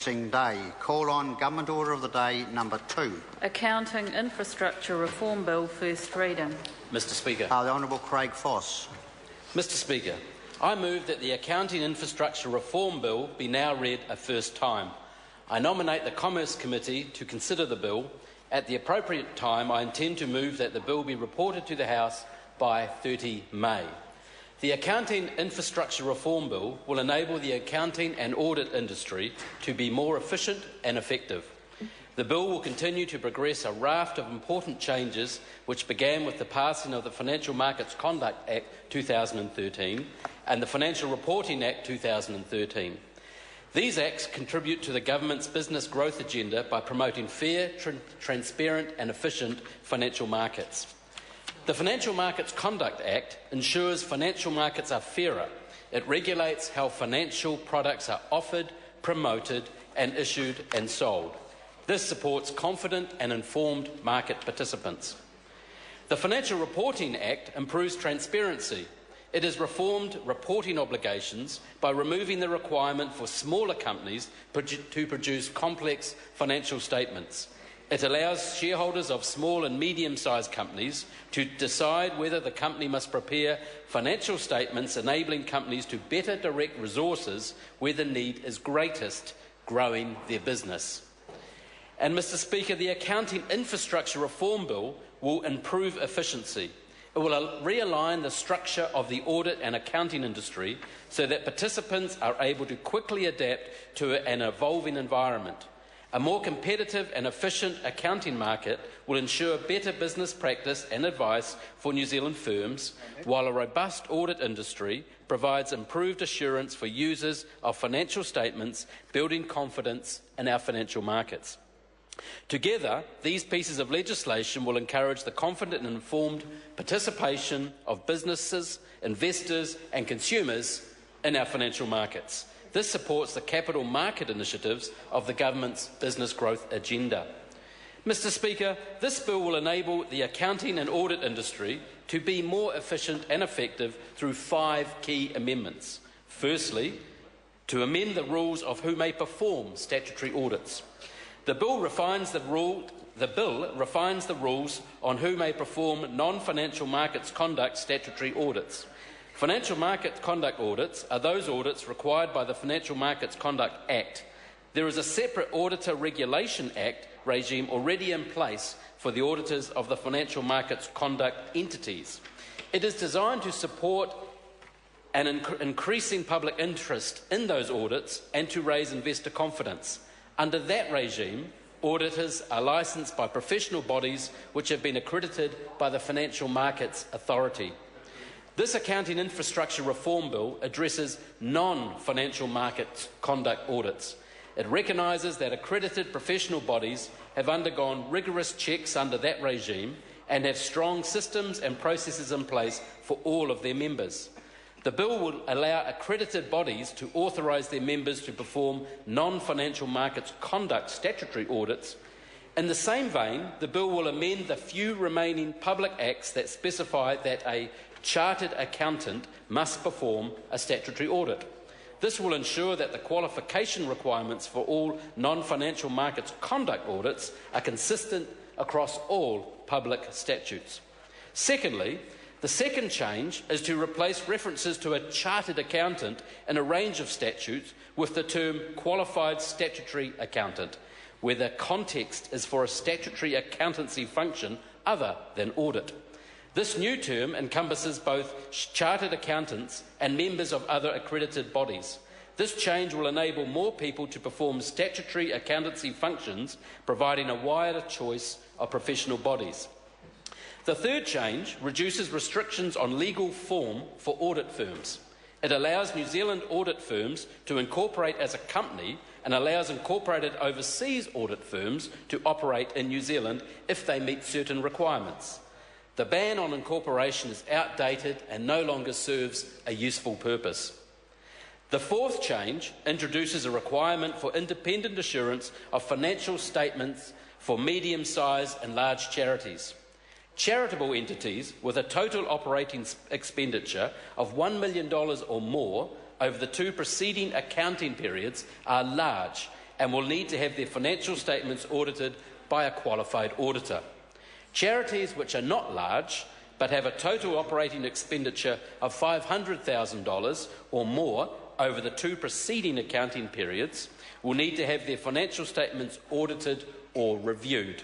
Day. Call on Government Order of the Day number 2. Accounting Infrastructure Reform Bill, first reading. Mr Speaker. The Honourable Craig Foss. Mr Speaker, I move that the Accounting Infrastructure Reform Bill be now read a first time. I nominate the Commerce Committee to consider the bill. At the appropriate time, I intend to move that the bill be reported to the House by 30 May. The Accounting Infrastructure Reform Bill will enable the accounting and audit industry to be more efficient and effective. The bill will continue to progress a raft of important changes which began with the passing of the Financial Markets Conduct Act 2013 and the Financial Reporting Act 2013. These acts contribute to the government's business growth agenda by promoting fair, transparent and efficient financial markets. The Financial Markets Conduct Act ensures financial markets are fairer. It regulates how financial products are offered, promoted and issued and sold. This supports confident and informed market participants. The Financial Reporting Act improves transparency. It has reformed reporting obligations by removing the requirement for smaller companies to produce complex financial statements. It allows shareholders of small and medium-sized companies to decide whether the company must prepare financial statements, enabling companies to better direct resources where the need is greatest, growing their business. And, Mr Speaker, the Accounting Infrastructure Reform Bill will improve efficiency. It will realign the structure of the audit and accounting industry so that participants are able to quickly adapt to an evolving environment. A more competitive and efficient accounting market will ensure better business practice and advice for New Zealand firms, while a robust audit industry provides improved assurance for users of financial statements, building confidence in our financial markets. Together, these pieces of legislation will encourage the confident and informed participation of businesses, investors and consumers in our financial markets. This supports the capital market initiatives of the government's business growth agenda. Mr Speaker, this bill will enable the accounting and audit industry to be more efficient and effective through 5 key amendments. Firstly, to amend the rules of who may perform statutory audits. The bill refines the rules on who may perform non-financial markets conduct statutory audits. Financial market conduct audits are those audits required by the Financial Markets Conduct Act. There is a separate Auditor Regulation Act regime already in place for the auditors of the financial markets conduct entities. It is designed to support an increasing public interest in those audits and to raise investor confidence. Under that regime, auditors are licensed by professional bodies which have been accredited by the Financial Markets Authority. This Accounting Infrastructure Reform Bill addresses non-financial market conduct audits. It recognises that accredited professional bodies have undergone rigorous checks under that regime and have strong systems and processes in place for all of their members. The bill will allow accredited bodies to authorise their members to perform non-financial markets conduct statutory audits. In the same vein, the bill will amend the few remaining public acts that specify that a chartered accountant must perform a statutory audit. This will ensure that the qualification requirements for all non-financial markets conduct audits are consistent across all public statutes. Secondly, the second change is to replace references to a chartered accountant in a range of statutes with the term qualified statutory accountant, where the context is for a statutory accountancy function other than audit. This new term encompasses both chartered accountants and members of other accredited bodies. This change will enable more people to perform statutory accountancy functions, providing a wider choice of professional bodies. The third change reduces restrictions on legal form for audit firms. It allows New Zealand audit firms to incorporate as a company and allows incorporated overseas audit firms to operate in New Zealand if they meet certain requirements. The ban on incorporation is outdated and no longer serves a useful purpose. The fourth change introduces a requirement for independent assurance of financial statements for medium-sized and large charities. Charitable entities with a total operating expenditure of $1 million or more over the 2 preceding accounting periods are large and will need to have their financial statements audited by a qualified auditor. Charities which are not large but have a total operating expenditure of $500,000 or more over the 2 preceding accounting periods will need to have their financial statements audited or reviewed.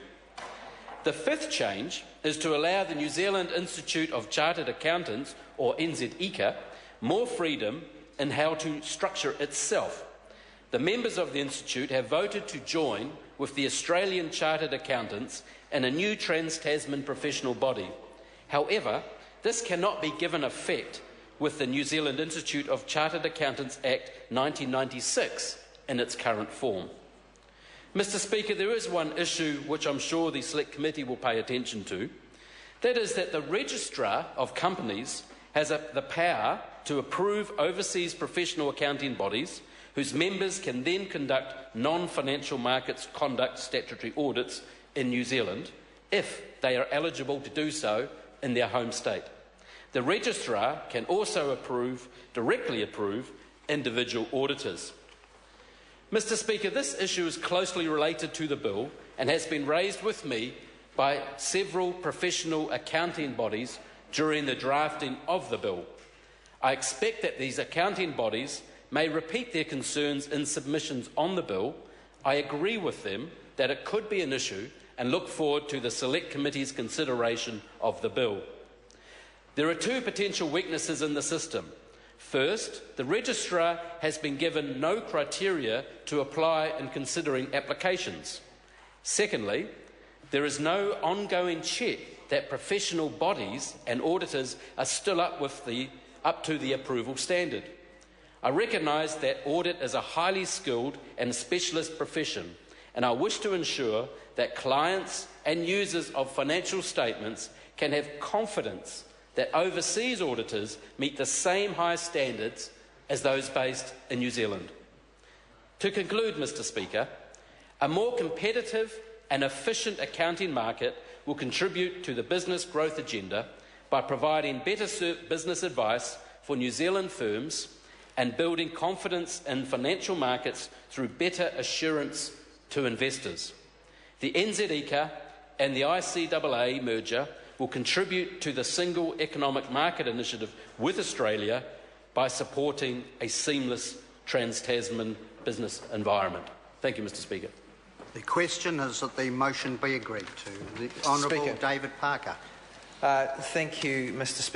The fifth change is to allow the New Zealand Institute of Chartered Accountants, or NZICA, more freedom in how to structure itself. The members of the Institute have voted to join with the Australian Chartered Accountants in a new Trans-Tasman professional body. However, this cannot be given effect with the New Zealand Institute of Chartered Accountants Act 1996 in its current form. Mr. Speaker, there is one issue which I'm sure the Select Committee will pay attention to. That is that the Registrar of Companies has the power to approve overseas professional accounting bodies whose members can then conduct non-financial markets conduct statutory audits in New Zealand if they are eligible to do so in their home state. The Registrar can also directly approve individual auditors. Mr. Speaker, this issue is closely related to the bill and has been raised with me by several professional accounting bodies during the drafting of the bill. I expect that these accounting bodies may repeat their concerns in submissions on the bill. I agree with them that it could be an issue and look forward to the Select Committee's consideration of the bill. There are two potential weaknesses in the system. First, the Registrar has been given no criteria to apply in considering applications. Secondly, there is no ongoing check that professional bodies and auditors are still up to the approval standard. I recognise that audit is a highly skilled and specialist profession, and I wish to ensure that clients and users of financial statements can have confidence that overseas auditors meet the same high standards as those based in New Zealand. To conclude, Mr. Speaker, a more competitive and efficient accounting market will contribute to the business growth agenda by providing better business advice for New Zealand firms and building confidence in financial markets through better assurance to investors. The NZICA and the ICAA merger will contribute to the Single Economic Market Initiative with Australia by supporting a seamless Trans-Tasman business environment. Thank you, Mr. Speaker. The question is that the motion be agreed to. The Honourable David Parker. Thank you, Mr. Speaker.